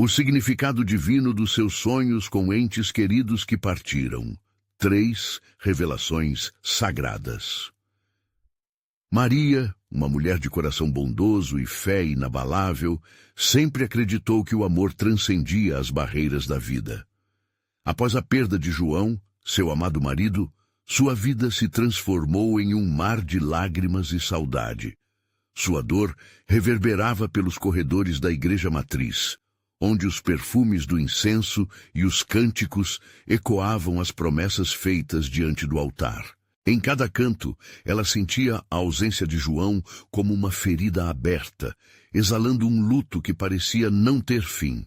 O significado divino dos seus sonhos com entes queridos que partiram. 3 revelações sagradas. Maria, uma mulher de coração bondoso e fé inabalável, sempre acreditou que o amor transcendia as barreiras da vida. Após a perda de João, seu amado marido, sua vida se transformou em um mar de lágrimas e saudade. Sua dor reverberava pelos corredores da igreja matriz, onde os perfumes do incenso e os cânticos ecoavam as promessas feitas diante do altar. Em cada canto, ela sentia a ausência de João como uma ferida aberta, exalando um luto que parecia não ter fim.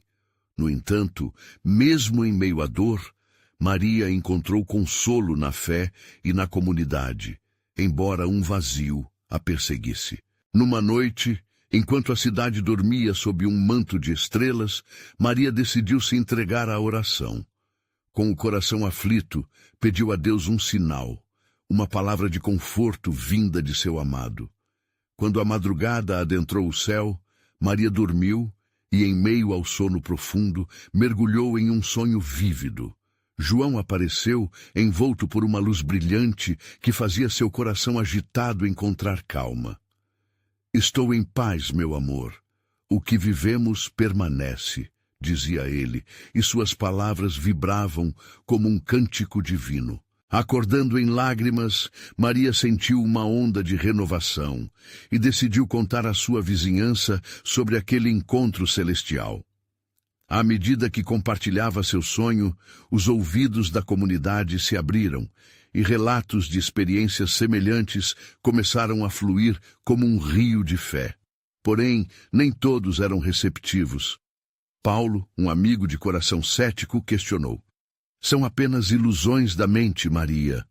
No entanto, mesmo em meio à dor, Maria encontrou consolo na fé e na comunidade, embora um vazio a perseguisse. Numa noite, enquanto a cidade dormia sob um manto de estrelas, Maria decidiu se entregar à oração. Com o coração aflito, pediu a Deus um sinal, uma palavra de conforto vinda de seu amado. Quando a madrugada adentrou o céu, Maria dormiu e, em meio ao sono profundo, mergulhou em um sonho vívido. João apareceu, envolto por uma luz brilhante que fazia seu coração agitado encontrar calma. "Estou em paz, meu amor. O que vivemos permanece", dizia ele, e suas palavras vibravam como um cântico divino. Acordando em lágrimas, Maria sentiu uma onda de renovação e decidiu contar à sua vizinhança sobre aquele encontro celestial. À medida que compartilhava seu sonho, os ouvidos da comunidade se abriram e relatos de experiências semelhantes começaram a fluir como um rio de fé. Porém, nem todos eram receptivos. Paulo, um amigo de coração cético, questionou: "São apenas ilusões da mente, Maria?"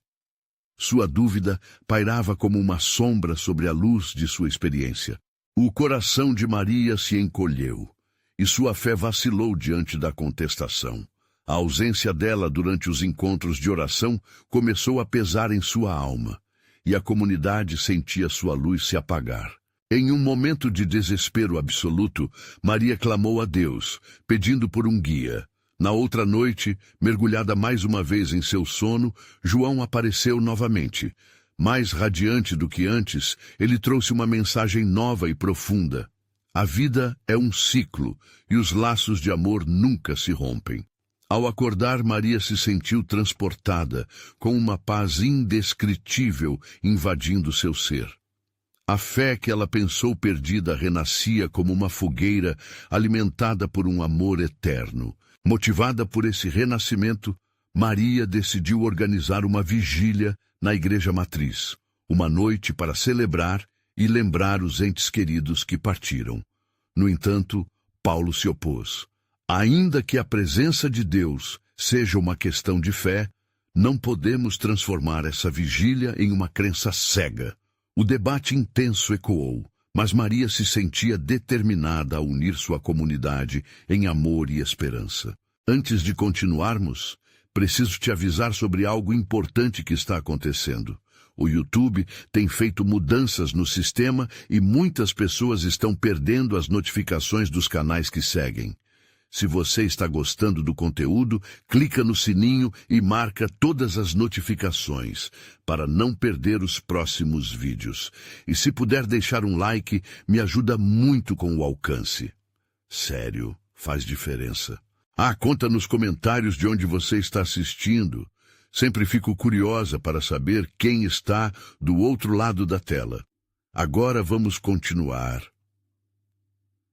Sua dúvida pairava como uma sombra sobre a luz de sua experiência. O coração de Maria se encolheu, e sua fé vacilou diante da contestação. A ausência dela durante os encontros de oração começou a pesar em sua alma, e a comunidade sentia sua luz se apagar. Em um momento de desespero absoluto, Maria clamou a Deus, pedindo por um guia. Na outra noite, mergulhada mais uma vez em seu sono, João apareceu novamente. Mais radiante do que antes, ele trouxe uma mensagem nova e profunda. A vida é um ciclo, e os laços de amor nunca se rompem. Ao acordar, Maria se sentiu transportada, com uma paz indescritível invadindo seu ser. A fé que ela pensou perdida renascia como uma fogueira alimentada por um amor eterno. Motivada por esse renascimento, Maria decidiu organizar uma vigília na igreja matriz, uma noite para celebrar e lembrar os entes queridos que partiram. No entanto, Paulo se opôs. Ainda que a presença de Deus seja uma questão de fé, não podemos transformar essa vigília em uma crença cega. O debate intenso ecoou, mas Maria se sentia determinada a unir sua comunidade em amor e esperança. Antes de continuarmos, preciso te avisar sobre algo importante que está acontecendo. O YouTube tem feito mudanças no sistema e muitas pessoas estão perdendo as notificações dos canais que seguem. Se você está gostando do conteúdo, clica no sininho e marca todas as notificações para não perder os próximos vídeos. E se puder deixar um like, me ajuda muito com o alcance. Sério, faz diferença. Conta nos comentários de onde você está assistindo. Sempre fico curiosa para saber quem está do outro lado da tela. Agora vamos continuar.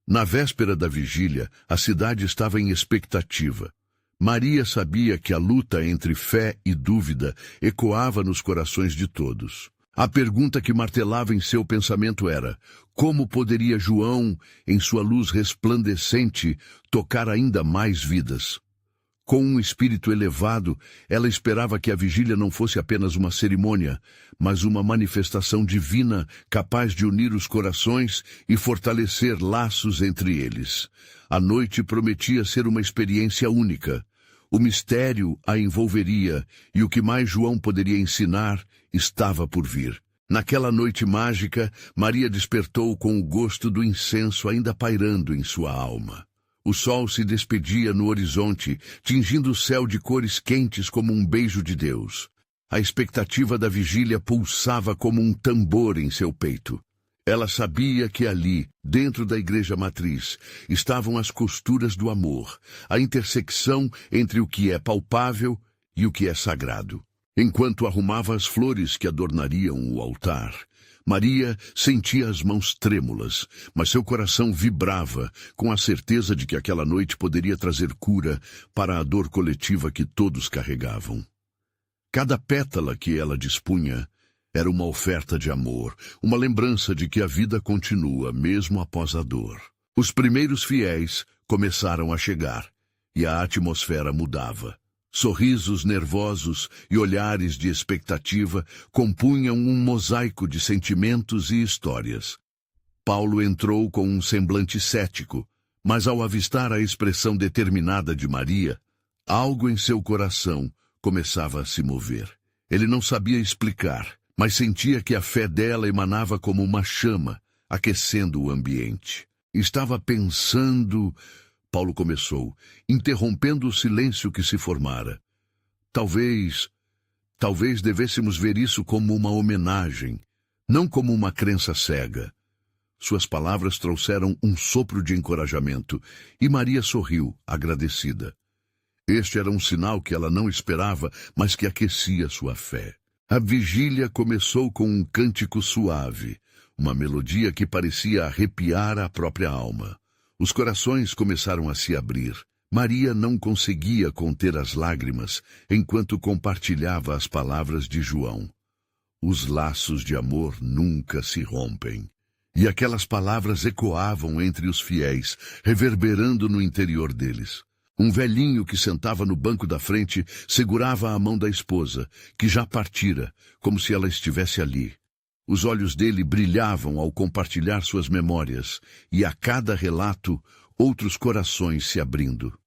Na véspera da vigília, a cidade estava em expectativa. Maria sabia que a luta entre fé e dúvida ecoava nos corações de todos. A pergunta que martelava em seu pensamento era: como poderia João, em sua luz resplandecente, tocar ainda mais vidas? Com um espírito elevado, ela esperava que a vigília não fosse apenas uma cerimônia, mas uma manifestação divina capaz de unir os corações e fortalecer laços entre eles. A noite prometia ser uma experiência única. O mistério a envolveria e o que mais João poderia ensinar estava por vir. Naquela noite mágica, Maria despertou com o gosto do incenso ainda pairando em sua alma. O sol se despedia no horizonte, tingindo o céu de cores quentes como um beijo de Deus. A expectativa da vigília pulsava como um tambor em seu peito. Ela sabia que ali, dentro da igreja matriz, estavam as costuras do amor, a intersecção entre o que é palpável e o que é sagrado. Enquanto arrumava as flores que adornariam o altar, Maria sentia as mãos trêmulas, mas seu coração vibrava com a certeza de que aquela noite poderia trazer cura para a dor coletiva que todos carregavam. Cada pétala que ela dispunha era uma oferta de amor, uma lembrança de que a vida continua mesmo após a dor. Os primeiros fiéis começaram a chegar, e a atmosfera mudava. Sorrisos nervosos e olhares de expectativa compunham um mosaico de sentimentos e histórias. Paulo entrou com um semblante cético, mas ao avistar a expressão determinada de Maria, algo em seu coração começava a se mover. Ele não sabia explicar, mas sentia que a fé dela emanava como uma chama, aquecendo o ambiente. Estava pensando... Paulo começou, interrompendo o silêncio que se formara. Talvez devêssemos ver isso como uma homenagem, não como uma crença cega. Suas palavras trouxeram um sopro de encorajamento, e Maria sorriu, agradecida. Este era um sinal que ela não esperava, mas que aquecia sua fé. A vigília começou com um cântico suave, uma melodia que parecia arrepiar a própria alma. Os corações começaram a se abrir. Maria não conseguia conter as lágrimas enquanto compartilhava as palavras de João. Os laços de amor nunca se rompem. E aquelas palavras ecoavam entre os fiéis, reverberando no interior deles. Um velhinho que sentava no banco da frente segurava a mão da esposa, que já partira, como se ela estivesse ali. Os olhos dele brilhavam ao compartilhar suas memórias, e a cada relato, outros corações se abrindo.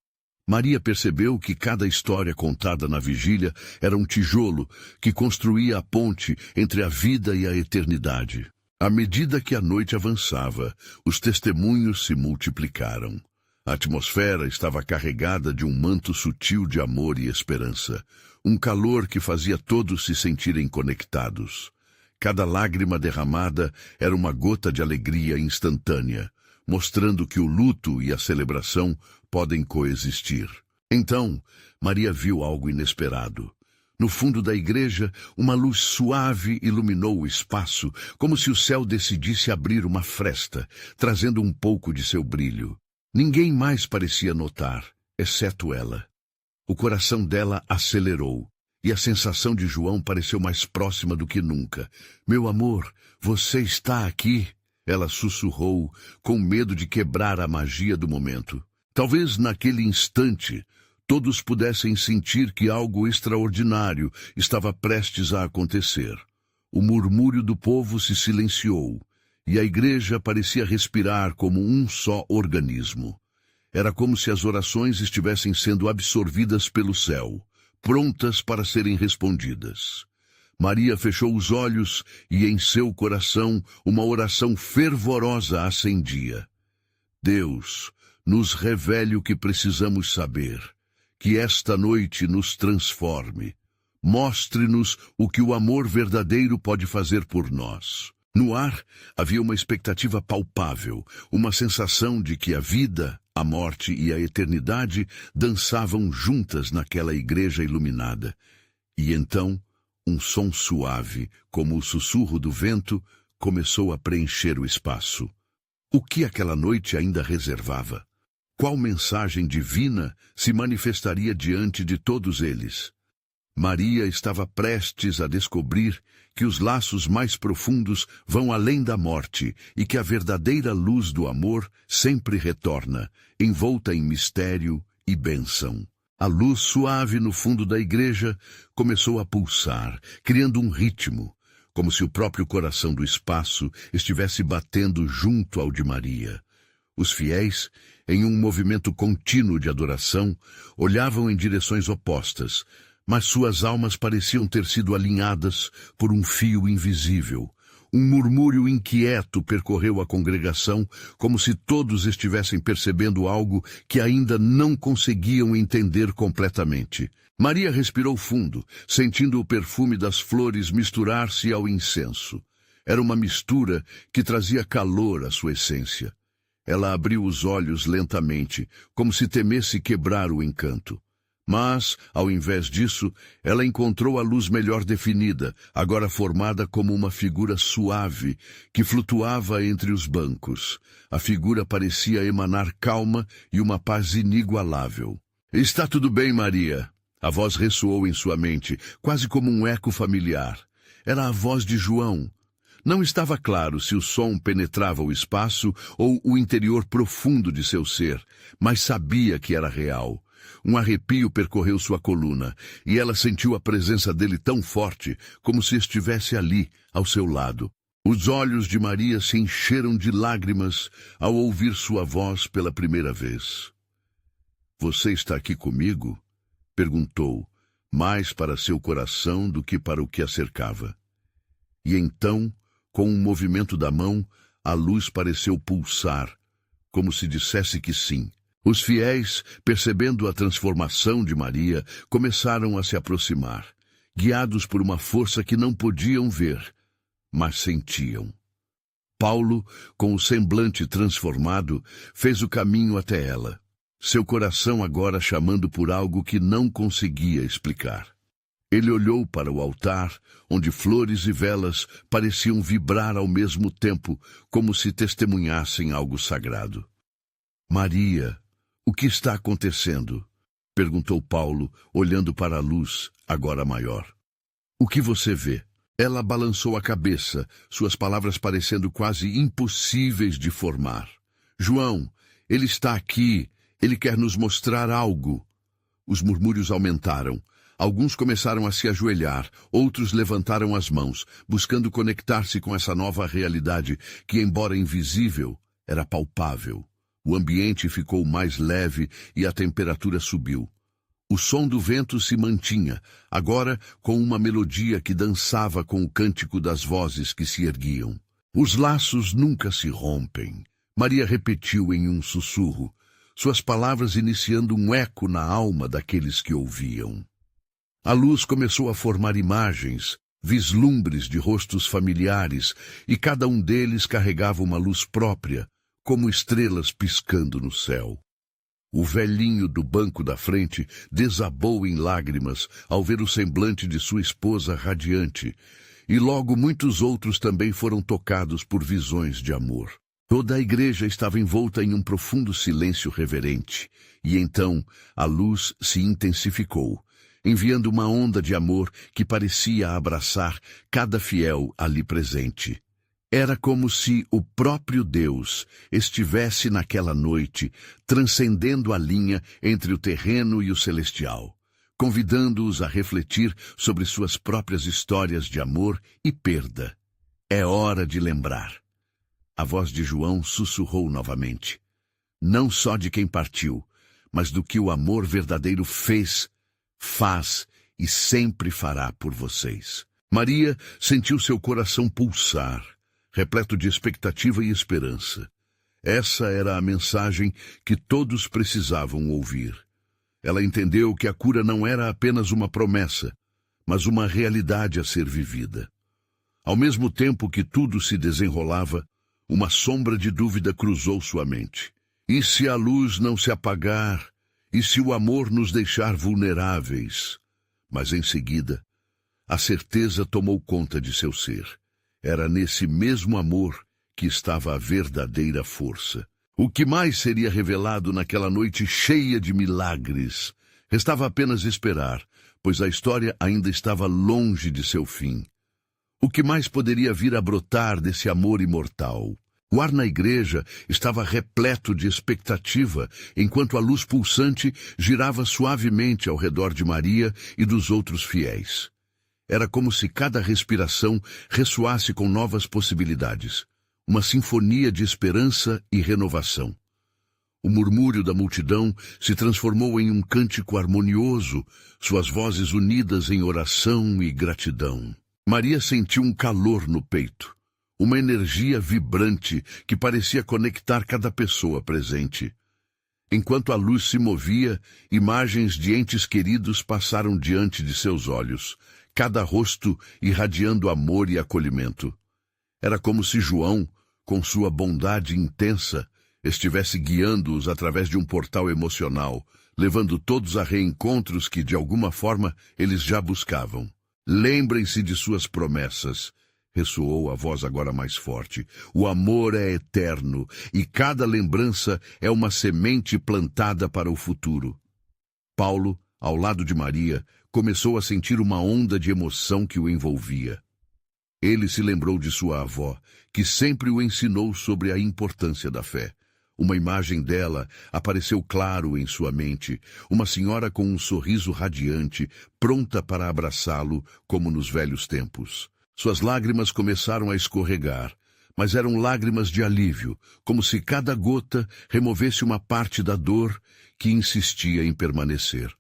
Maria percebeu que cada história contada na vigília era um tijolo que construía a ponte entre a vida e a eternidade. À medida que a noite avançava, os testemunhos se multiplicaram. A atmosfera estava carregada de um manto sutil de amor e esperança, um calor que fazia todos se sentirem conectados. Cada lágrima derramada era uma gota de alegria instantânea, mostrando que o luto e a celebração podem coexistir. Então, Maria viu algo inesperado. No fundo da igreja, uma luz suave iluminou o espaço, como se o céu decidisse abrir uma fresta, trazendo um pouco de seu brilho. Ninguém mais parecia notar, exceto ela. O coração dela acelerou. E a sensação de João pareceu mais próxima do que nunca. Meu amor, você está aqui? Ela sussurrou, com medo de quebrar a magia do momento. Talvez naquele instante, todos pudessem sentir que algo extraordinário estava prestes a acontecer. O murmúrio do povo se silenciou, e a igreja parecia respirar como um só organismo. Era como se as orações estivessem sendo absorvidas pelo céu, prontas para serem respondidas. Maria fechou os olhos e em seu coração uma oração fervorosa acendia. Deus, nos revele o que precisamos saber, que esta noite nos transforme. Mostre-nos o que o amor verdadeiro pode fazer por nós. No ar havia uma expectativa palpável, uma sensação de que a vida, a morte e a eternidade dançavam juntas naquela igreja iluminada. E então, um som suave, como o sussurro do vento, começou a preencher o espaço. O que aquela noite ainda reservava? Qual mensagem divina se manifestaria diante de todos eles? Maria estava prestes a descobrir que os laços mais profundos vão além da morte e que a verdadeira luz do amor sempre retorna, envolta em mistério e bênção. A luz suave no fundo da igreja começou a pulsar, criando um ritmo, como se o próprio coração do espaço estivesse batendo junto ao de Maria. Os fiéis, em um movimento contínuo de adoração, olhavam em direções opostas, mas suas almas pareciam ter sido alinhadas por um fio invisível, Um murmúrio inquieto percorreu a congregação, como se todos estivessem percebendo algo que ainda não conseguiam entender completamente. Maria respirou fundo, sentindo o perfume das flores misturar-se ao incenso. Era uma mistura que trazia calor à sua essência. Ela abriu os olhos lentamente, como se temesse quebrar o encanto. Mas, ao invés disso, ela encontrou a luz melhor definida, agora formada como uma figura suave, que flutuava entre os bancos. A figura parecia emanar calma e uma paz inigualável. "Está tudo bem, Maria?" A voz ressoou em sua mente, quase como um eco familiar. Era a voz de João. Não estava claro se o som penetrava o espaço ou o interior profundo de seu ser, mas sabia que era real. Um arrepio percorreu sua coluna, e ela sentiu a presença dele tão forte, como se estivesse ali, ao seu lado. Os olhos de Maria se encheram de lágrimas ao ouvir sua voz pela primeira vez. "Você está aqui comigo?" perguntou, mais para seu coração do que para o que a cercava. E então, com um movimento da mão, a luz pareceu pulsar, como se dissesse que sim. Os fiéis, percebendo a transformação de Maria, começaram a se aproximar, guiados por uma força que não podiam ver, mas sentiam. Paulo, com o semblante transformado, fez o caminho até ela, seu coração agora chamando por algo que não conseguia explicar. Ele olhou para o altar, onde flores e velas pareciam vibrar ao mesmo tempo, como se testemunhassem algo sagrado. "Maria, o que está acontecendo?" perguntou Paulo, olhando para a luz, agora maior. "O que você vê?" Ela balançou a cabeça, suas palavras parecendo quase impossíveis de formar. "João, ele está aqui, ele quer nos mostrar algo." Os murmúrios aumentaram. Alguns começaram a se ajoelhar, outros levantaram as mãos, buscando conectar-se com essa nova realidade que, embora invisível, era palpável. O ambiente ficou mais leve e a temperatura subiu. O som do vento se mantinha, agora com uma melodia que dançava com o cântico das vozes que se erguiam. "Os laços nunca se rompem", Maria repetiu em um sussurro, suas palavras iniciando um eco na alma daqueles que ouviam. A luz começou a formar imagens, vislumbres de rostos familiares, e cada um deles carregava uma luz própria, como estrelas piscando no céu. O velhinho do banco da frente desabou em lágrimas ao ver o semblante de sua esposa radiante, e logo muitos outros também foram tocados por visões de amor. Toda a igreja estava envolta em um profundo silêncio reverente, e então a luz se intensificou, enviando uma onda de amor que parecia abraçar cada fiel ali presente. Era como se o próprio Deus estivesse naquela noite, transcendendo a linha entre o terreno e o celestial, convidando-os a refletir sobre suas próprias histórias de amor e perda. "É hora de lembrar." A voz de João sussurrou novamente. "Não só de quem partiu, mas do que o amor verdadeiro fez, faz e sempre fará por vocês." Maria sentiu seu coração pulsar, repleto de expectativa e esperança. Essa era a mensagem que todos precisavam ouvir. Ela entendeu que a cura não era apenas uma promessa, mas uma realidade a ser vivida. Ao mesmo tempo que tudo se desenrolava, uma sombra de dúvida cruzou sua mente. E se a luz não se apagar? E se o amor nos deixar vulneráveis? Mas em seguida, a certeza tomou conta de seu ser. Era nesse mesmo amor que estava a verdadeira força. O que mais seria revelado naquela noite cheia de milagres? Restava apenas esperar, pois a história ainda estava longe de seu fim. O que mais poderia vir a brotar desse amor imortal? O ar na igreja estava repleto de expectativa, enquanto a luz pulsante girava suavemente ao redor de Maria e dos outros fiéis. Era como se cada respiração ressoasse com novas possibilidades, uma sinfonia de esperança e renovação. O murmúrio da multidão se transformou em um cântico harmonioso, suas vozes unidas em oração e gratidão. Maria sentiu um calor no peito, uma energia vibrante que parecia conectar cada pessoa presente. Enquanto a luz se movia, imagens de entes queridos passaram diante de seus olhos, cada rosto irradiando amor e acolhimento. Era como se João, com sua bondade intensa, estivesse guiando-os através de um portal emocional, levando todos a reencontros que, de alguma forma, eles já buscavam. Lembrem-se de suas promessas, ressoou a voz agora mais forte. O amor é eterno, e cada lembrança é uma semente plantada para o futuro. Paulo, ao lado de Maria, começou a sentir uma onda de emoção que o envolvia. Ele se lembrou de sua avó, que sempre o ensinou sobre a importância da fé. Uma imagem dela apareceu claro em sua mente, uma senhora com um sorriso radiante, pronta para abraçá-lo, como nos velhos tempos. Suas lágrimas começaram a escorregar, mas eram lágrimas de alívio, como se cada gota removesse uma parte da dor que insistia em permanecer.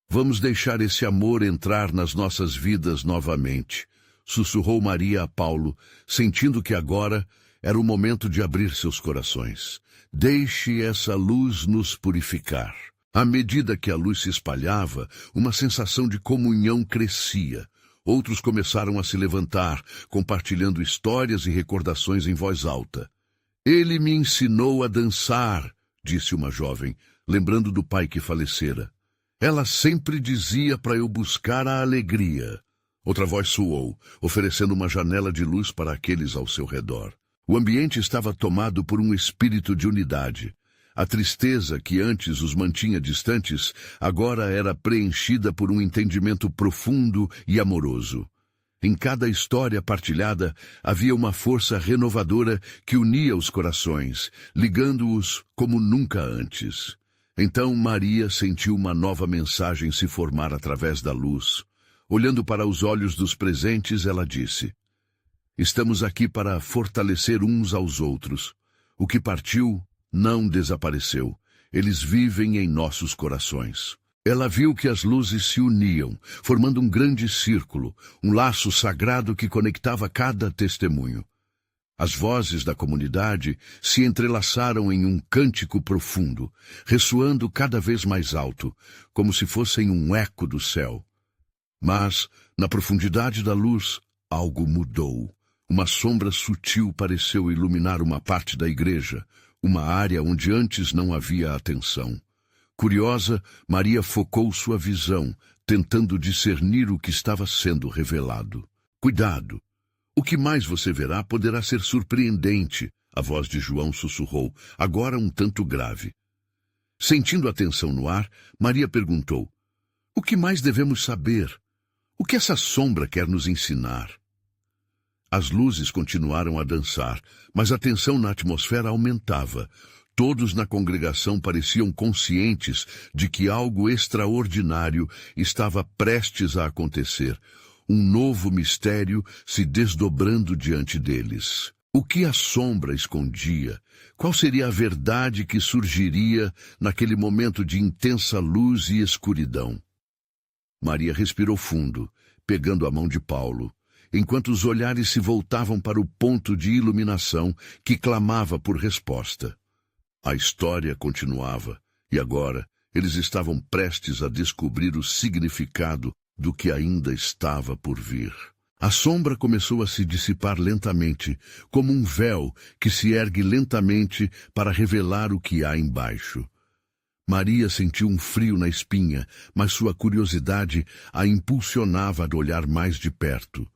Vamos deixar esse amor entrar nas nossas vidas novamente, sussurrou Maria a Paulo, sentindo que agora era o momento de abrir seus corações. Deixe essa luz nos purificar. À medida que a luz se espalhava, uma sensação de comunhão crescia. Outros começaram a se levantar, compartilhando histórias e recordações em voz alta. Ele me ensinou a dançar, disse uma jovem, lembrando do pai que falecera. Ela sempre dizia para eu buscar a alegria. Outra voz soou, oferecendo uma janela de luz para aqueles ao seu redor. O ambiente estava tomado por um espírito de unidade. A tristeza que antes os mantinha distantes, agora era preenchida por um entendimento profundo e amoroso. Em cada história partilhada, havia uma força renovadora que unia os corações, ligando-os como nunca antes. Então Maria sentiu uma nova mensagem se formar através da luz. Olhando para os olhos dos presentes, ela disse: Estamos aqui para fortalecer uns aos outros. O que partiu não desapareceu. Eles vivem em nossos corações. Ela viu que as luzes se uniam, formando um grande círculo, um laço sagrado que conectava cada testemunho. As vozes da comunidade se entrelaçaram em um cântico profundo, ressoando cada vez mais alto, como se fossem um eco do céu. Mas, na profundidade da luz, algo mudou. Uma sombra sutil pareceu iluminar uma parte da igreja, uma área onde antes não havia atenção. Curiosa, Maria focou sua visão, tentando discernir o que estava sendo revelado. Cuidado! O que mais você verá poderá ser surpreendente, a voz de João sussurrou, agora um tanto grave. Sentindo a tensão no ar, Maria perguntou: O que mais devemos saber? O que essa sombra quer nos ensinar? As luzes continuaram a dançar, mas a tensão na atmosfera aumentava. Todos na congregação pareciam conscientes de que algo extraordinário estava prestes a acontecer, um novo mistério se desdobrando diante deles. O que a sombra escondia? Qual seria a verdade que surgiria naquele momento de intensa luz e escuridão? Maria respirou fundo, pegando a mão de Paulo, enquanto os olhares se voltavam para o ponto de iluminação que clamava por resposta. A história continuava, e agora eles estavam prestes a descobrir o significado do que ainda estava por vir. A sombra começou a se dissipar lentamente, como um véu que se ergue lentamente para revelar o que há embaixo. Maria sentiu um frio na espinha, mas sua curiosidade a impulsionava a olhar mais de perto.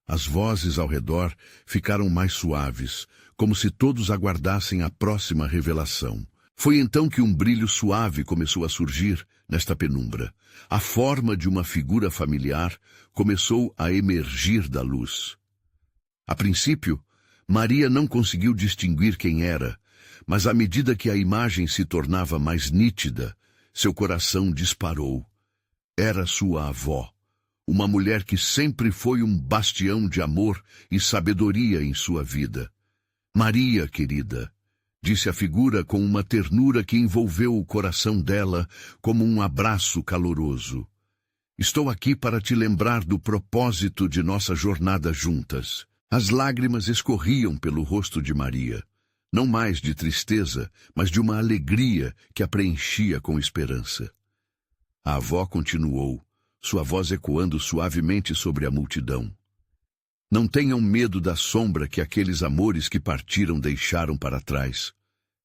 As vozes ao redor ficaram mais suaves, como se todos aguardassem a próxima revelação. Foi então que um brilho suave começou a surgir nesta penumbra. A forma de uma figura familiar começou a emergir da luz. A princípio, Maria não conseguiu distinguir quem era, mas à medida que a imagem se tornava mais nítida, seu coração disparou. Era sua avó. Uma mulher que sempre foi um bastião de amor e sabedoria em sua vida. Maria, querida, disse a figura com uma ternura que envolveu o coração dela como um abraço caloroso. Estou aqui para te lembrar do propósito de nossa jornada juntas. As lágrimas escorriam pelo rosto de Maria, não mais de tristeza, mas de uma alegria que a preenchia com esperança. A avó continuou, sua voz ecoando suavemente sobre a multidão. Não tenham medo da sombra que aqueles amores que partiram deixaram para trás.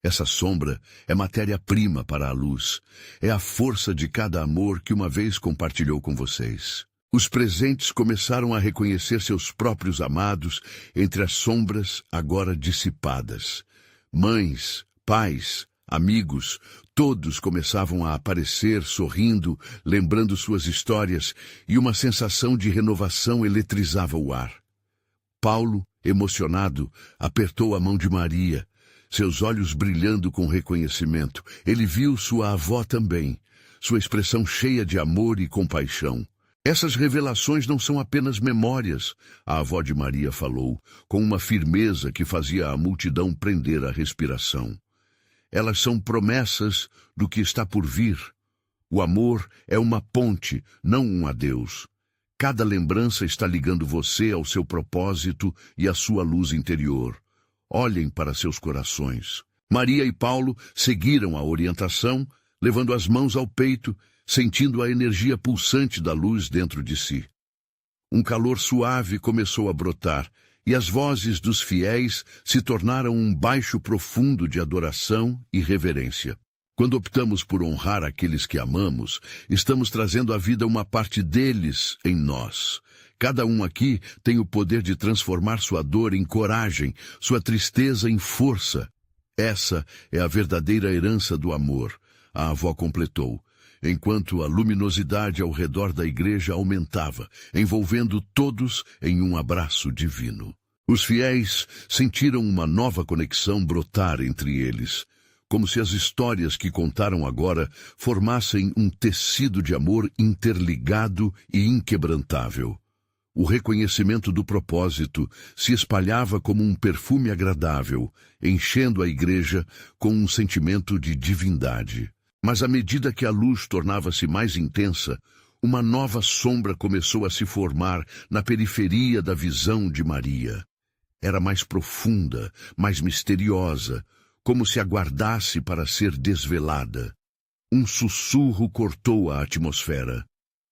Essa sombra é matéria-prima para a luz. É a força de cada amor que uma vez compartilhou com vocês. Os presentes começaram a reconhecer seus próprios amados entre as sombras agora dissipadas. Mães, pais, amigos, todos começavam a aparecer sorrindo, lembrando suas histórias, e uma sensação de renovação eletrizava o ar. Paulo, emocionado, apertou a mão de Maria, seus olhos brilhando com reconhecimento. Ele viu sua avó também, sua expressão cheia de amor e compaixão. Essas revelações não são apenas memórias, a avó de Maria falou, com uma firmeza que fazia a multidão prender a respiração. Elas são promessas do que está por vir. O amor é uma ponte, não um adeus. Cada lembrança está ligando você ao seu propósito e à sua luz interior. Olhem para seus corações. Maria e Paulo seguiram a orientação, levando as mãos ao peito, sentindo a energia pulsante da luz dentro de si. Um calor suave começou a brotar, e as vozes dos fiéis se tornaram um baixo profundo de adoração e reverência. Quando optamos por honrar aqueles que amamos, estamos trazendo à vida uma parte deles em nós. Cada um aqui tem o poder de transformar sua dor em coragem, sua tristeza em força. Essa é a verdadeira herança do amor, a avó completou, enquanto a luminosidade ao redor da igreja aumentava, envolvendo todos em um abraço divino. Os fiéis sentiram uma nova conexão brotar entre eles, como se as histórias que contaram agora formassem um tecido de amor interligado e inquebrantável. O reconhecimento do propósito se espalhava como um perfume agradável, enchendo a igreja com um sentimento de divindade. Mas à medida que a luz tornava-se mais intensa, uma nova sombra começou a se formar na periferia da visão de Maria. Era mais profunda, mais misteriosa, como se aguardasse para ser desvelada. Um sussurro cortou a atmosfera.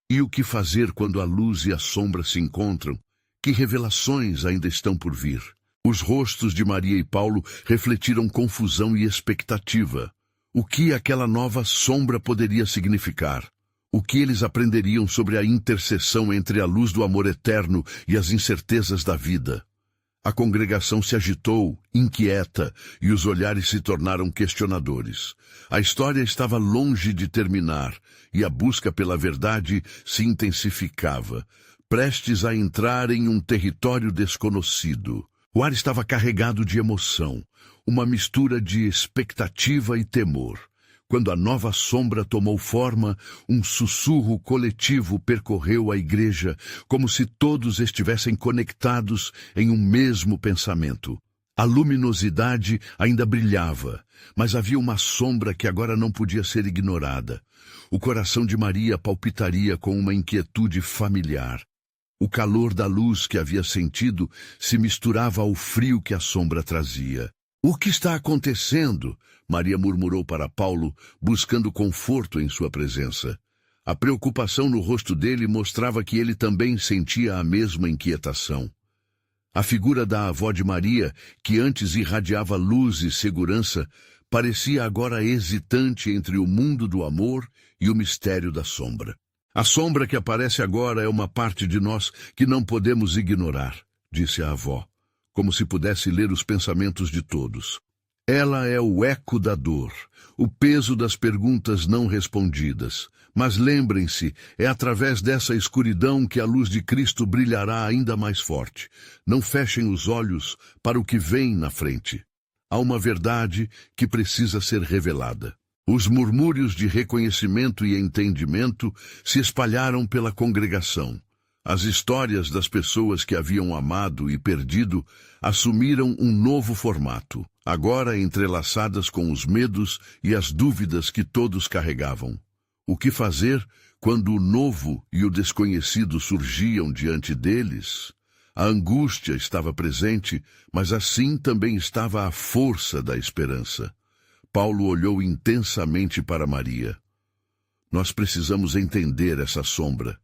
E o que fazer quando a luz e a sombra se encontram? Que revelações ainda estão por vir? Os rostos de Maria e Paulo refletiram confusão e expectativa. O que aquela nova sombra poderia significar? O que eles aprenderiam sobre a interseção entre a luz do amor eterno e as incertezas da vida? A congregação se agitou, inquieta, e os olhares se tornaram questionadores. A história estava longe de terminar, e a busca pela verdade se intensificava, prestes a entrar em um território desconhecido. O ar estava carregado de emoção, uma mistura de expectativa e temor. Quando a nova sombra tomou forma, um sussurro coletivo percorreu a igreja, como se todos estivessem conectados em um mesmo pensamento. A luminosidade ainda brilhava, mas havia uma sombra que agora não podia ser ignorada. O coração de Maria palpitaria com uma inquietude familiar. O calor da luz que havia sentido se misturava ao frio que a sombra trazia. "O que está acontecendo?" Maria murmurou para Paulo, buscando conforto em sua presença. A preocupação no rosto dele mostrava que ele também sentia a mesma inquietação. A figura da avó de Maria, que antes irradiava luz e segurança, parecia agora hesitante entre o mundo do amor e o mistério da sombra. "A sombra que aparece agora é uma parte de nós que não podemos ignorar", disse a avó, como se pudesse ler os pensamentos de todos. Ela é o eco da dor, o peso das perguntas não respondidas. Mas lembrem-se, é através dessa escuridão que a luz de Cristo brilhará ainda mais forte. Não fechem os olhos para o que vem na frente. Há uma verdade que precisa ser revelada. Os murmúrios de reconhecimento e entendimento se espalharam pela congregação. As histórias das pessoas que haviam amado e perdido assumiram um novo formato, agora entrelaçadas com os medos e as dúvidas que todos carregavam. O que fazer quando o novo e o desconhecido surgiam diante deles? A angústia estava presente, mas assim também estava a força da esperança. Paulo olhou intensamente para Maria. Nós precisamos entender essa sombra.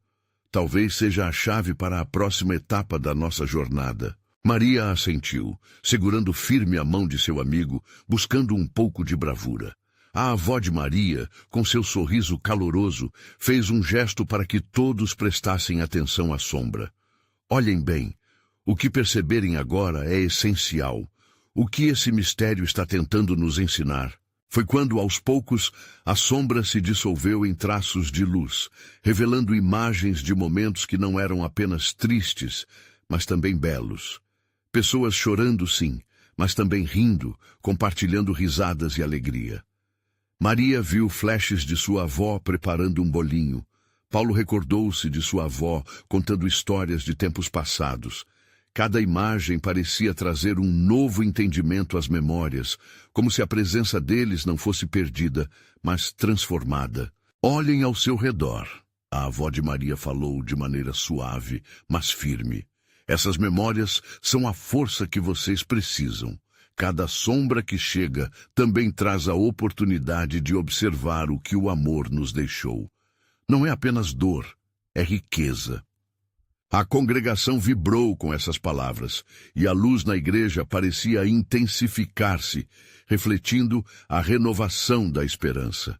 Talvez seja a chave para a próxima etapa da nossa jornada. Maria assentiu, segurando firme a mão de seu amigo, buscando um pouco de bravura. A avó de Maria, com seu sorriso caloroso, fez um gesto para que todos prestassem atenção à sombra. Olhem bem, o que perceberem agora é essencial. O que esse mistério está tentando nos ensinar? Foi quando, aos poucos, a sombra se dissolveu em traços de luz, revelando imagens de momentos que não eram apenas tristes, mas também belos. Pessoas chorando, sim, mas também rindo, compartilhando risadas e alegria. Maria viu flashes de sua avó preparando um bolinho. Paulo recordou-se de sua avó, contando histórias de tempos passados. Cada imagem parecia trazer um novo entendimento às memórias, como se a presença deles não fosse perdida, mas transformada. Olhem ao seu redor. A avó de Maria falou de maneira suave, mas firme. Essas memórias são a força que vocês precisam. Cada sombra que chega também traz a oportunidade de observar o que o amor nos deixou. Não é apenas dor, é riqueza. A congregação vibrou com essas palavras, e a luz na igreja parecia intensificar-se, refletindo a renovação da esperança.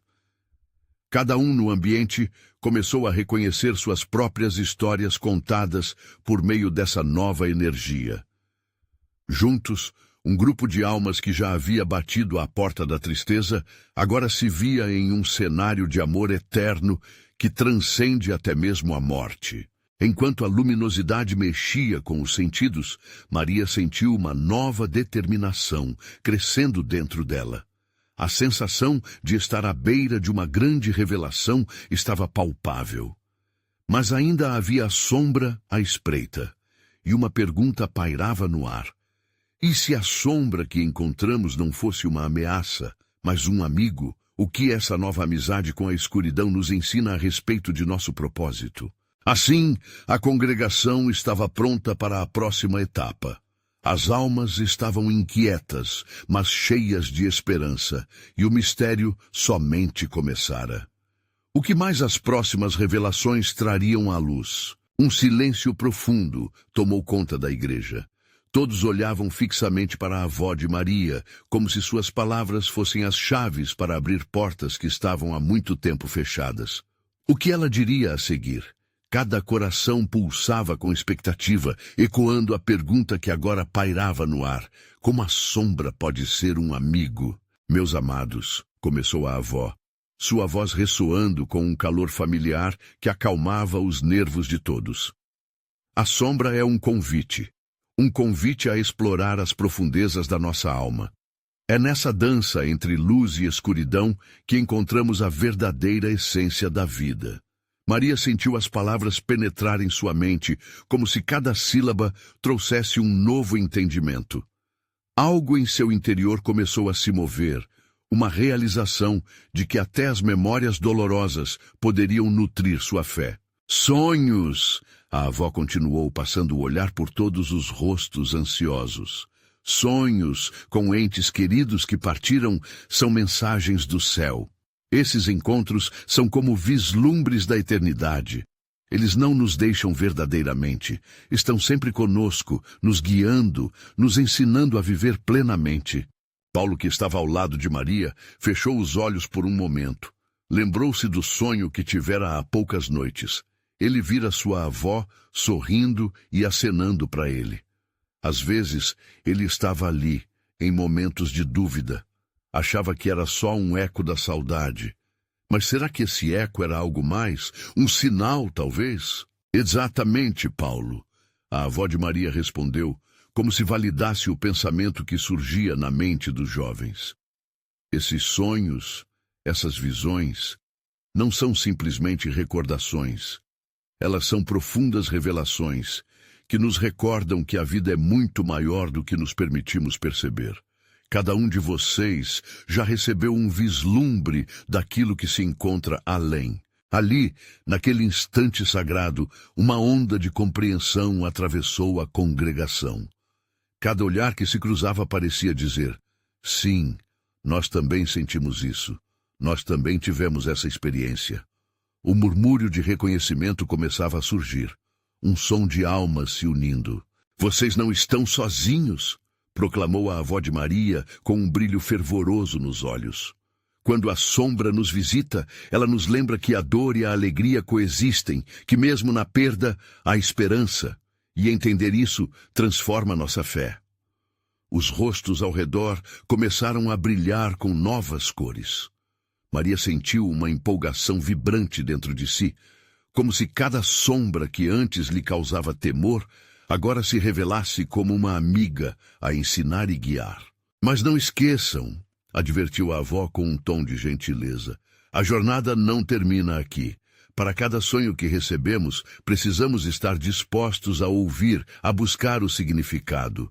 Cada um no ambiente começou a reconhecer suas próprias histórias contadas por meio dessa nova energia. Juntos, um grupo de almas que já havia batido à porta da tristeza, agora se via em um cenário de amor eterno que transcende até mesmo a morte. Enquanto a luminosidade mexia com os sentidos, Maria sentiu uma nova determinação crescendo dentro dela. A sensação de estar à beira de uma grande revelação estava palpável. Mas ainda havia a sombra à espreita, e uma pergunta pairava no ar. E se a sombra que encontramos não fosse uma ameaça, mas um amigo? O que essa nova amizade com a escuridão nos ensina a respeito de nosso propósito? Assim, a congregação estava pronta para a próxima etapa. As almas estavam inquietas, mas cheias de esperança, e o mistério somente começara. O que mais as próximas revelações trariam à luz? Um silêncio profundo tomou conta da igreja. Todos olhavam fixamente para a avó de Maria, como se suas palavras fossem as chaves para abrir portas que estavam há muito tempo fechadas. O que ela diria a seguir? Cada coração pulsava com expectativa, ecoando a pergunta que agora pairava no ar. Como a sombra pode ser um amigo? Meus amados, começou a avó, sua voz ressoando com um calor familiar que acalmava os nervos de todos. A sombra é um convite a explorar as profundezas da nossa alma. É nessa dança entre luz e escuridão que encontramos a verdadeira essência da vida. Maria sentiu as palavras penetrarem sua mente, como se cada sílaba trouxesse um novo entendimento. Algo em seu interior começou a se mover, uma realização de que até as memórias dolorosas poderiam nutrir sua fé. Sonhos! A avó continuou, passando o olhar por todos os rostos ansiosos. Sonhos com entes queridos que partiram são mensagens do céu. Esses encontros são como vislumbres da eternidade. Eles não nos deixam verdadeiramente. Estão sempre conosco, nos guiando, nos ensinando a viver plenamente. Paulo, que estava ao lado de Maria, fechou os olhos por um momento. Lembrou-se do sonho que tivera há poucas noites. Ele vira sua avó sorrindo e acenando para ele. Às vezes, ele estava ali, em momentos de dúvida. Achava que era só um eco da saudade. Mas será que esse eco era algo mais? Um sinal, talvez? Exatamente, Paulo. A avó de Maria respondeu, como se validasse o pensamento que surgia na mente dos jovens. Esses sonhos, essas visões, não são simplesmente recordações. Elas são profundas revelações que nos recordam que a vida é muito maior do que nos permitimos perceber. Cada um de vocês já recebeu um vislumbre daquilo que se encontra além. Ali, naquele instante sagrado, uma onda de compreensão atravessou a congregação. Cada olhar que se cruzava parecia dizer: sim, nós também sentimos isso. Nós também tivemos essa experiência. O murmúrio de reconhecimento começava a surgir. Um som de almas se unindo. Vocês não estão sozinhos, proclamou a avó de Maria com um brilho fervoroso nos olhos. Quando a sombra nos visita, ela nos lembra que a dor e a alegria coexistem, que mesmo na perda há esperança, e entender isso transforma nossa fé. Os rostos ao redor começaram a brilhar com novas cores. Maria sentiu uma empolgação vibrante dentro de si, como se cada sombra que antes lhe causava temor, agora se revelasse como uma amiga a ensinar e guiar. Mas não esqueçam, advertiu a avó com um tom de gentileza, a jornada não termina aqui. Para cada sonho que recebemos, precisamos estar dispostos a ouvir, a buscar o significado.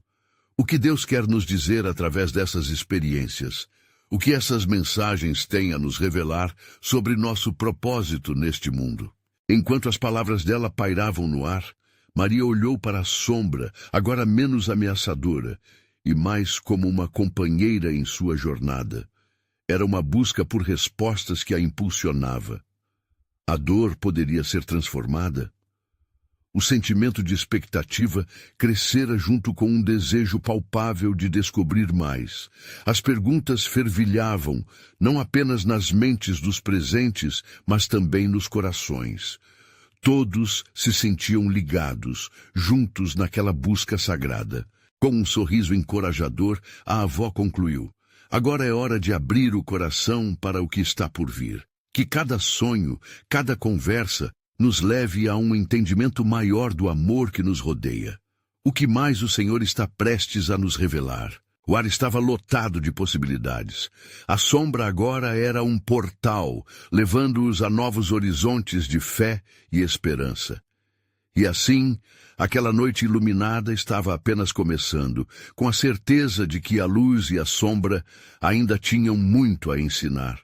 O que Deus quer nos dizer através dessas experiências? O que essas mensagens têm a nos revelar sobre nosso propósito neste mundo? Enquanto as palavras dela pairavam no ar, Maria olhou para a sombra, agora menos ameaçadora, e mais como uma companheira em sua jornada. Era uma busca por respostas que a impulsionava. A dor poderia ser transformada? O sentimento de expectativa crescera junto com um desejo palpável de descobrir mais. As perguntas fervilhavam, não apenas nas mentes dos presentes, mas também nos corações. Todos se sentiam ligados, juntos naquela busca sagrada. Com um sorriso encorajador, a avó concluiu: agora é hora de abrir o coração para o que está por vir. Que cada sonho, cada conversa, nos leve a um entendimento maior do amor que nos rodeia. O que mais o Senhor está prestes a nos revelar? O ar estava lotado de possibilidades. A sombra agora era um portal, levando-os a novos horizontes de fé e esperança. E assim, aquela noite iluminada estava apenas começando, com a certeza de que a luz e a sombra ainda tinham muito a ensinar.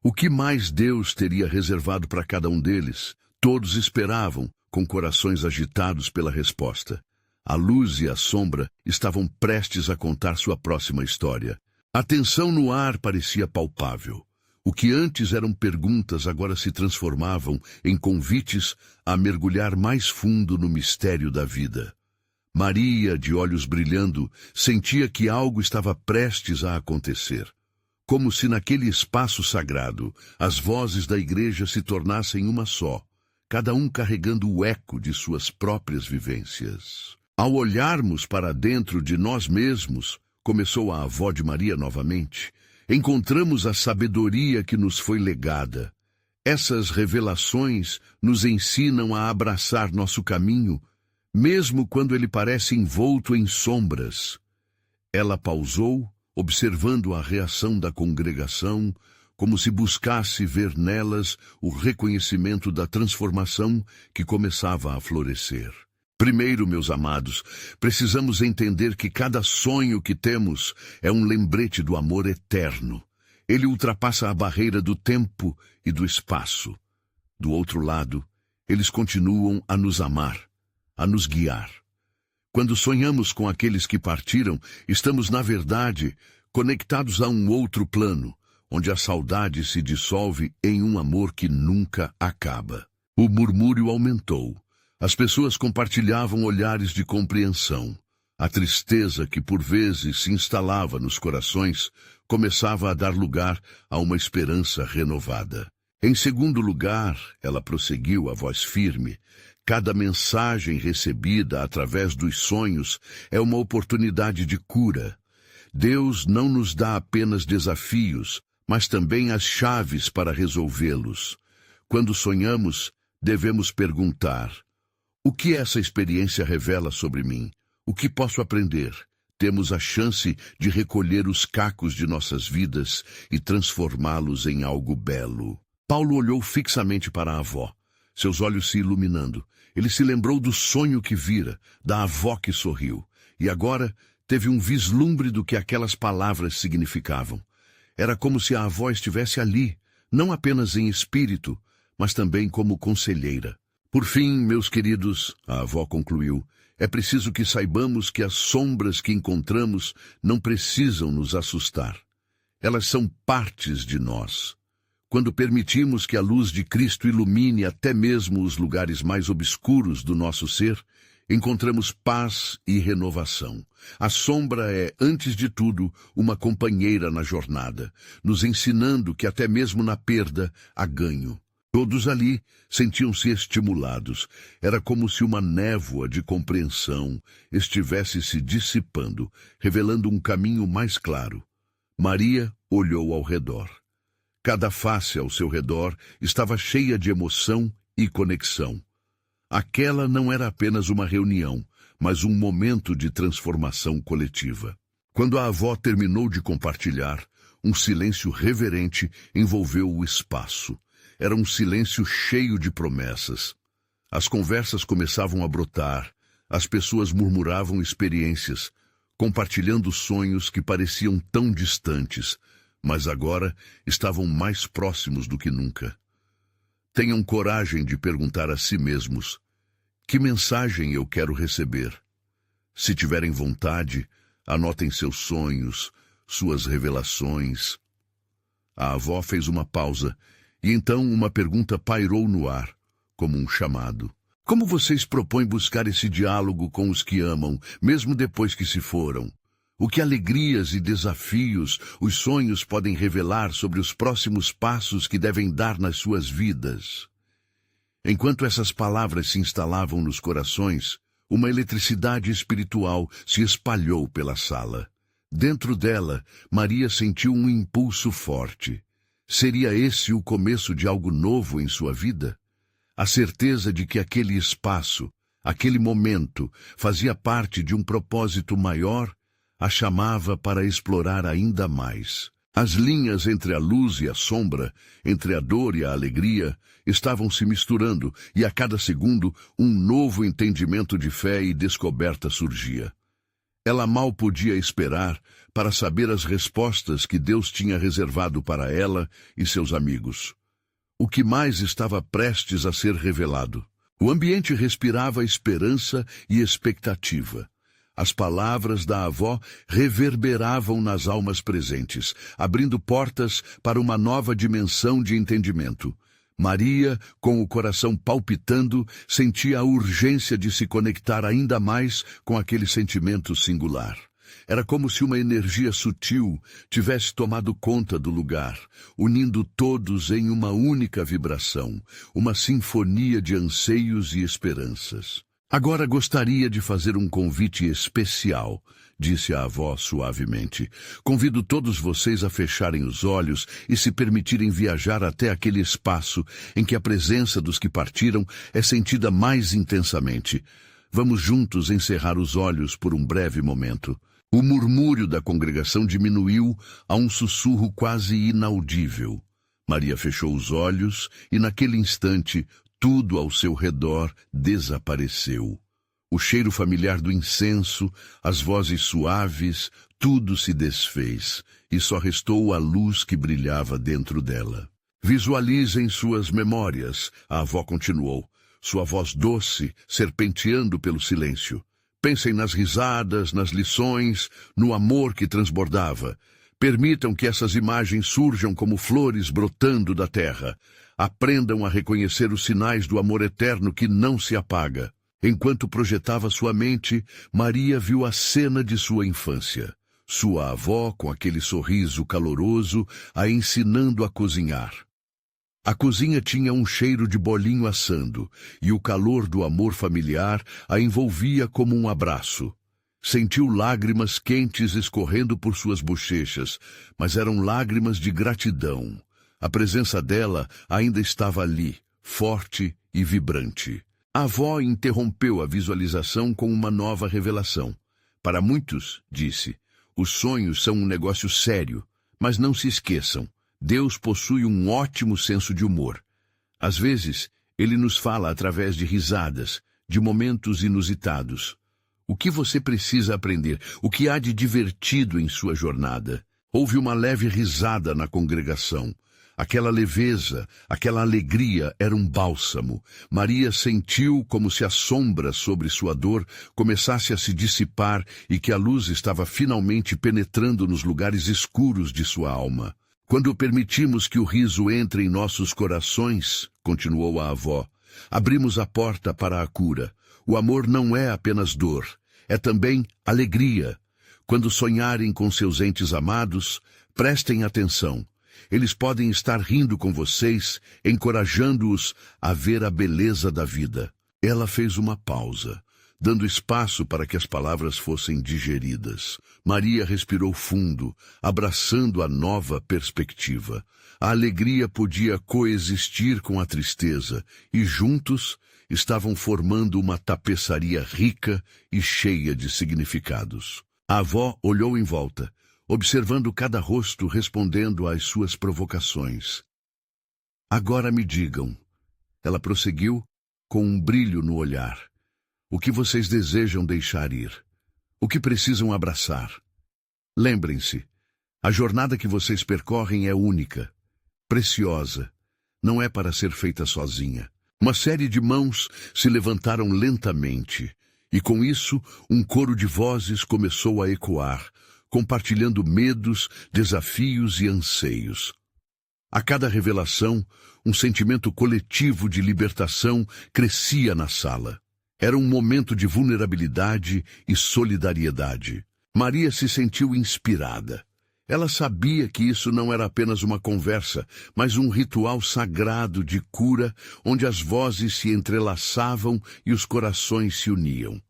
O que mais Deus teria reservado para cada um deles? Todos esperavam, com corações agitados pela resposta. A luz e a sombra estavam prestes a contar sua próxima história. A tensão no ar parecia palpável. O que antes eram perguntas agora se transformavam em convites a mergulhar mais fundo no mistério da vida. Maria, de olhos brilhando, sentia que algo estava prestes a acontecer. Como se naquele espaço sagrado as vozes da igreja se tornassem uma só, cada um carregando o eco de suas próprias vivências. Ao olharmos para dentro de nós mesmos, começou a avó de Maria novamente, encontramos a sabedoria que nos foi legada. Essas revelações nos ensinam a abraçar nosso caminho, mesmo quando ele parece envolto em sombras. Ela pausou, observando a reação da congregação, como se buscasse ver nelas o reconhecimento da transformação que começava a florescer. Primeiro, meus amados, precisamos entender que cada sonho que temos é um lembrete do amor eterno. Ele ultrapassa a barreira do tempo e do espaço. Do outro lado, eles continuam a nos amar, a nos guiar. Quando sonhamos com aqueles que partiram, estamos, na verdade, conectados a um outro plano, onde a saudade se dissolve em um amor que nunca acaba. O murmúrio aumentou. As pessoas compartilhavam olhares de compreensão. A tristeza que por vezes se instalava nos corações começava a dar lugar a uma esperança renovada. Em segundo lugar, ela prosseguiu a voz firme, cada mensagem recebida através dos sonhos é uma oportunidade de cura. Deus não nos dá apenas desafios, mas também as chaves para resolvê-los. Quando sonhamos, devemos perguntar: o que essa experiência revela sobre mim? O que posso aprender? Temos a chance de recolher os cacos de nossas vidas e transformá-los em algo belo. Paulo olhou fixamente para a avó, seus olhos se iluminando. Ele se lembrou do sonho que vira, da avó que sorriu, e agora teve um vislumbre do que aquelas palavras significavam. Era como se a avó estivesse ali, não apenas em espírito, mas também como conselheira. Por fim, meus queridos, a avó concluiu, é preciso que saibamos que as sombras que encontramos não precisam nos assustar. Elas são partes de nós. Quando permitimos que a luz de Cristo ilumine até mesmo os lugares mais obscuros do nosso ser, encontramos paz e renovação. A sombra é, antes de tudo, uma companheira na jornada, nos ensinando que até mesmo na perda há ganho. Todos ali sentiam-se estimulados. Era como se uma névoa de compreensão estivesse se dissipando, revelando um caminho mais claro. Maria olhou ao redor. Cada face ao seu redor estava cheia de emoção e conexão. Aquela não era apenas uma reunião, mas um momento de transformação coletiva. Quando a avó terminou de compartilhar, um silêncio reverente envolveu o espaço. Era um silêncio cheio de promessas. As conversas começavam a brotar, as pessoas murmuravam experiências, compartilhando sonhos que pareciam tão distantes, mas agora estavam mais próximos do que nunca. Tenham coragem de perguntar a si mesmos: que mensagem eu quero receber? Se tiverem vontade, anotem seus sonhos, suas revelações. A avó fez uma pausa, e então uma pergunta pairou no ar, como um chamado. Como vocês propõem buscar esse diálogo com os que amam, mesmo depois que se foram? O que alegrias e desafios os sonhos podem revelar sobre os próximos passos que devem dar nas suas vidas? Enquanto essas palavras se instalavam nos corações, uma eletricidade espiritual se espalhou pela sala. Dentro dela, Maria sentiu um impulso forte. Seria esse o começo de algo novo em sua vida? A certeza de que aquele espaço, aquele momento, fazia parte de um propósito maior, a chamava para explorar ainda mais. As linhas entre a luz e a sombra, entre a dor e a alegria, estavam se misturando, e a cada segundo um novo entendimento de fé e descoberta surgia. Ela mal podia esperar para saber as respostas que Deus tinha reservado para ela e seus amigos. O que mais estava prestes a ser revelado? O ambiente respirava esperança e expectativa. As palavras da avó reverberavam nas almas presentes, abrindo portas para uma nova dimensão de entendimento. Maria, com o coração palpitando, sentia a urgência de se conectar ainda mais com aquele sentimento singular. Era como se uma energia sutil tivesse tomado conta do lugar, unindo todos em uma única vibração, uma sinfonia de anseios e esperanças. Agora gostaria de fazer um convite especial, disse a avó suavemente. Convido todos vocês a fecharem os olhos e se permitirem viajar até aquele espaço em que a presença dos que partiram é sentida mais intensamente. Vamos juntos encerrar os olhos por um breve momento. O murmúrio da congregação diminuiu a um sussurro quase inaudível. Maria fechou os olhos e, naquele instante, tudo ao seu redor desapareceu. O cheiro familiar do incenso, as vozes suaves, tudo se desfez, e só restou a luz que brilhava dentro dela. Visualizem suas memórias, a avó continuou, sua voz doce, serpenteando pelo silêncio. Pensem nas risadas, nas lições, no amor que transbordava. Permitam que essas imagens surjam como flores brotando da terra. Aprendam a reconhecer os sinais do amor eterno que não se apaga. Enquanto projetava sua mente, Maria viu a cena de sua infância. Sua avó, com aquele sorriso caloroso, a ensinando a cozinhar. A cozinha tinha um cheiro de bolinho assando, e o calor do amor familiar a envolvia como um abraço. Sentiu lágrimas quentes escorrendo por suas bochechas, mas eram lágrimas de gratidão. A presença dela ainda estava ali, forte e vibrante. A avó interrompeu a visualização com uma nova revelação. Para muitos, disse, os sonhos são um negócio sério, mas não se esqueçam, Deus possui um ótimo senso de humor. Às vezes, Ele nos fala através de risadas, de momentos inusitados. O que você precisa aprender? O que há de divertido em sua jornada? Houve uma leve risada na congregação. Aquela leveza, aquela alegria era um bálsamo. Maria sentiu como se a sombra sobre sua dor começasse a se dissipar e que a luz estava finalmente penetrando nos lugares escuros de sua alma. Quando permitimos que o riso entre em nossos corações, continuou a avó, abrimos a porta para a cura. O amor não é apenas dor, é também alegria. Quando sonharem com seus entes amados, prestem atenção. Eles podem estar rindo com vocês, encorajando-os a ver a beleza da vida. Ela fez uma pausa, dando espaço para que as palavras fossem digeridas. Maria respirou fundo, abraçando a nova perspectiva. A alegria podia coexistir com a tristeza, e juntos estavam formando uma tapeçaria rica e cheia de significados. A avó olhou em volta, observando cada rosto respondendo às suas provocações. Agora me digam, ela prosseguiu, com um brilho no olhar, o que vocês desejam deixar ir? O que precisam abraçar? Lembrem-se, a jornada que vocês percorrem é única, preciosa, não é para ser feita sozinha. Uma série de mãos se levantaram lentamente, e com isso um coro de vozes começou a ecoar, compartilhando medos, desafios e anseios. A cada revelação, um sentimento coletivo de libertação crescia na sala. Era um momento de vulnerabilidade e solidariedade. Maria se sentiu inspirada. Ela sabia que isso não era apenas uma conversa, mas um ritual sagrado de cura, onde as vozes se entrelaçavam e os corações se uniam.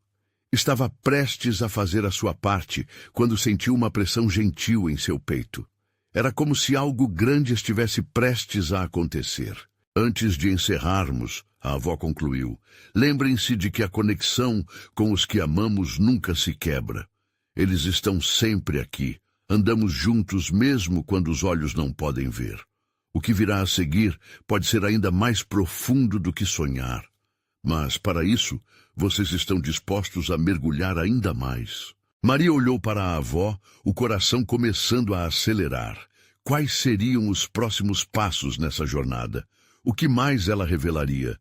Estava prestes a fazer a sua parte, quando sentiu uma pressão gentil em seu peito. Era como se algo grande estivesse prestes a acontecer. Antes de encerrarmos, a avó concluiu, lembrem-se de que a conexão com os que amamos nunca se quebra. Eles estão sempre aqui. Andamos juntos mesmo quando os olhos não podem ver. O que virá a seguir pode ser ainda mais profundo do que sonhar. Mas, para isso, vocês estão dispostos a mergulhar ainda mais. Maria olhou para a avó, o coração começando a acelerar. Quais seriam os próximos passos nessa jornada? O que mais ela revelaria?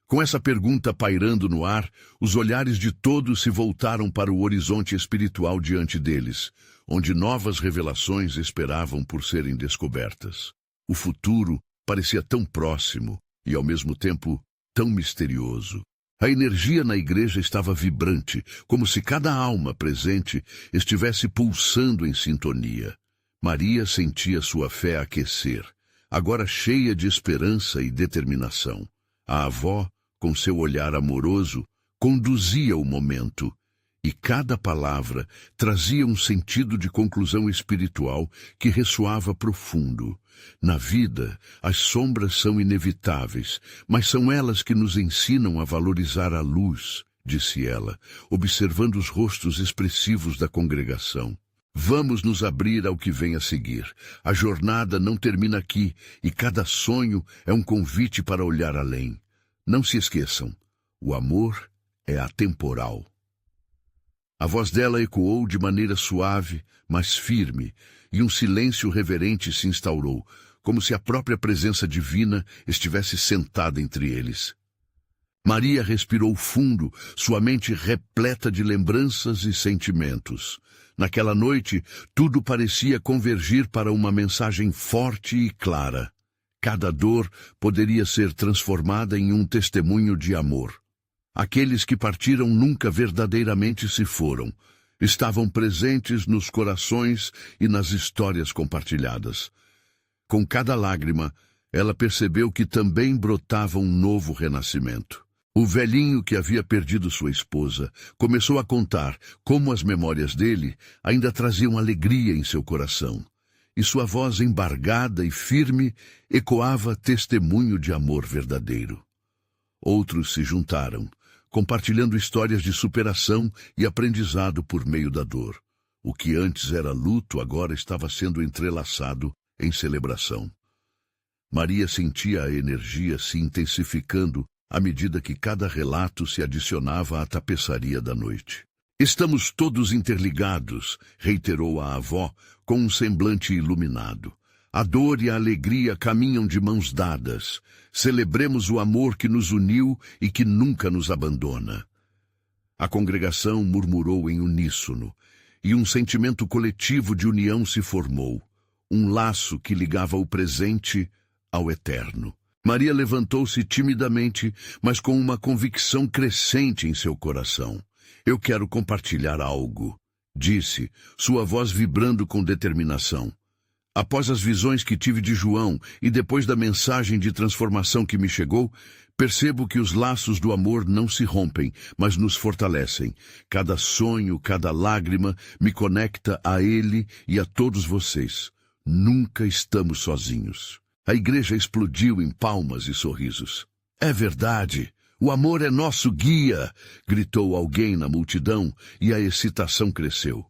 Com essa pergunta pairando no ar, os olhares de todos se voltaram para o horizonte espiritual diante deles, onde novas revelações esperavam por serem descobertas. O futuro parecia tão próximo e, ao mesmo tempo, tão misterioso. A energia na igreja estava vibrante, como se cada alma presente estivesse pulsando em sintonia. Maria sentia sua fé aquecer, agora cheia de esperança e determinação. A avó, com seu olhar amoroso, conduzia o momento, e cada palavra trazia um sentido de conclusão espiritual que ressoava profundo. Na vida, as sombras são inevitáveis, mas são elas que nos ensinam a valorizar a luz, disse ela, observando os rostos expressivos da congregação. Vamos nos abrir ao que vem a seguir. A jornada não termina aqui, e cada sonho é um convite para olhar além. Não se esqueçam, o amor é atemporal. A voz dela ecoou de maneira suave, mas firme, e um silêncio reverente se instaurou, como se a própria presença divina estivesse sentada entre eles. Maria respirou fundo, sua mente repleta de lembranças e sentimentos. Naquela noite, tudo parecia convergir para uma mensagem forte e clara. Cada dor poderia ser transformada em um testemunho de amor. Aqueles que partiram nunca verdadeiramente se foram. Estavam presentes nos corações e nas histórias compartilhadas. Com cada lágrima, ela percebeu que também brotava um novo renascimento. O velhinho que havia perdido sua esposa começou a contar como as memórias dele ainda traziam alegria em seu coração. E sua voz embargada e firme ecoava testemunho de amor verdadeiro. Outros se juntaram, compartilhando histórias de superação e aprendizado por meio da dor. O que antes era luto agora estava sendo entrelaçado em celebração. Maria sentia a energia se intensificando à medida que cada relato se adicionava à tapeçaria da noite. Estamos todos interligados, reiterou a avó, com um semblante iluminado. A dor e a alegria caminham de mãos dadas. Celebremos o amor que nos uniu e que nunca nos abandona. A congregação murmurou em uníssono, e um sentimento coletivo de união se formou, um laço que ligava o presente ao eterno. Maria levantou-se timidamente, mas com uma convicção crescente em seu coração. Eu quero compartilhar algo, disse, sua voz vibrando com determinação. Após as visões que tive de João e depois da mensagem de transformação que me chegou, percebo que os laços do amor não se rompem, mas nos fortalecem. Cada sonho, cada lágrima me conecta a ele e a todos vocês. Nunca estamos sozinhos. A igreja explodiu em palmas e sorrisos. É verdade, o amor é nosso guia, gritou alguém na multidão e a excitação cresceu.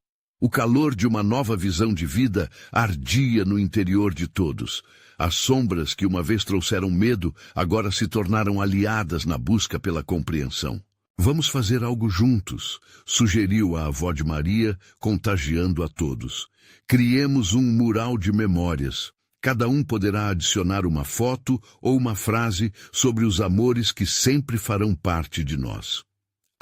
O calor de uma nova visão de vida ardia no interior de todos. As sombras que uma vez trouxeram medo agora se tornaram aliadas na busca pela compreensão. Vamos fazer algo juntos, sugeriu a avó de Maria, contagiando a todos. Criemos um mural de memórias. Cada um poderá adicionar uma foto ou uma frase sobre os amores que sempre farão parte de nós.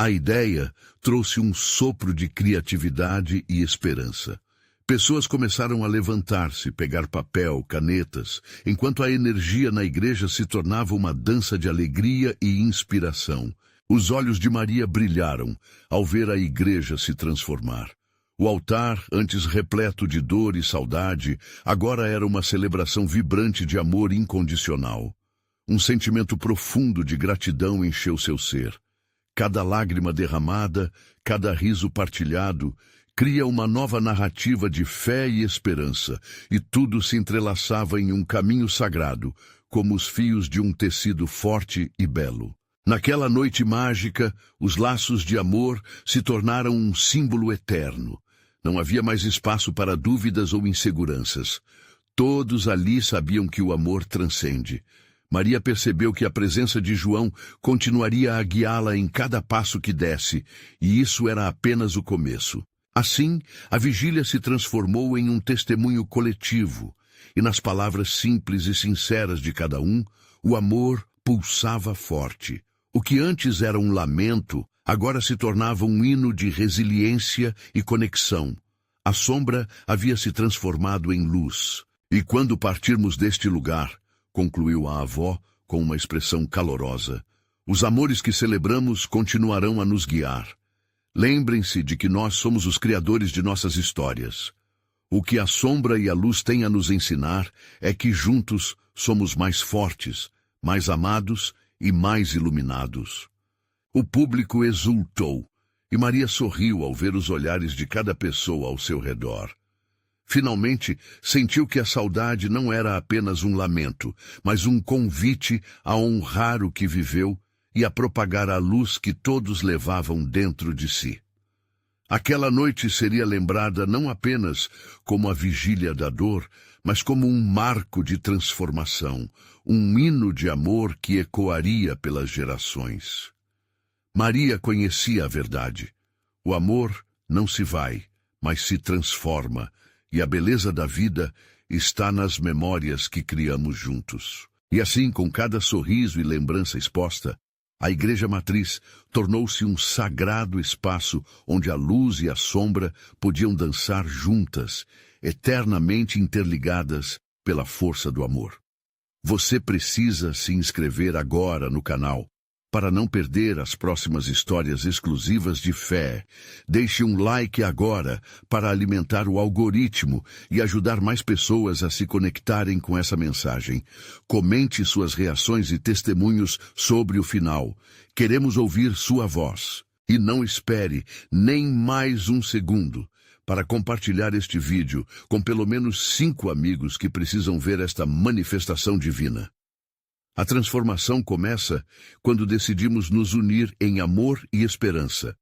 A ideia trouxe um sopro de criatividade e esperança. Pessoas começaram a levantar-se, pegar papel, canetas, enquanto a energia na igreja se tornava uma dança de alegria e inspiração. Os olhos de Maria brilharam ao ver a igreja se transformar. O altar, antes repleto de dor e saudade, agora era uma celebração vibrante de amor incondicional. Um sentimento profundo de gratidão encheu seu ser. Cada lágrima derramada, cada riso partilhado, cria uma nova narrativa de fé e esperança, e tudo se entrelaçava em um caminho sagrado, como os fios de um tecido forte e belo. Naquela noite mágica, os laços de amor se tornaram um símbolo eterno. Não havia mais espaço para dúvidas ou inseguranças. Todos ali sabiam que o amor transcende. Maria percebeu que a presença de João continuaria a guiá-la em cada passo que desse, e isso era apenas o começo. Assim, a vigília se transformou em um testemunho coletivo, e nas palavras simples e sinceras de cada um, o amor pulsava forte. O que antes era um lamento, agora se tornava um hino de resiliência e conexão. A sombra havia se transformado em luz. E quando partirmos deste lugar, concluiu a avó com uma expressão calorosa, os amores que celebramos continuarão a nos guiar. Lembrem-se de que nós somos os criadores de nossas histórias. O que a sombra e a luz têm a nos ensinar é que juntos somos mais fortes, mais amados e mais iluminados. O público exultou, e Maria sorriu ao ver os olhares de cada pessoa ao seu redor. Finalmente, sentiu que a saudade não era apenas um lamento, mas um convite a honrar o que viveu e a propagar a luz que todos levavam dentro de si. Aquela noite seria lembrada não apenas como a vigília da dor, mas como um marco de transformação, um hino de amor que ecoaria pelas gerações. Maria conhecia a verdade. O amor não se vai, mas se transforma, e a beleza da vida está nas memórias que criamos juntos. E assim, com cada sorriso e lembrança exposta, a Igreja Matriz tornou-se um sagrado espaço onde a luz e a sombra podiam dançar juntas, eternamente interligadas pela força do amor. Você precisa se inscrever agora no canal para não perder as próximas histórias exclusivas de fé. Deixe um like agora para alimentar o algoritmo e ajudar mais pessoas a se conectarem com essa mensagem. Comente suas reações e testemunhos sobre o final. Queremos ouvir sua voz. E não espere nem mais um segundo para compartilhar este vídeo com pelo menos 5 amigos que precisam ver esta manifestação divina. A transformação começa quando decidimos nos unir em amor e esperança.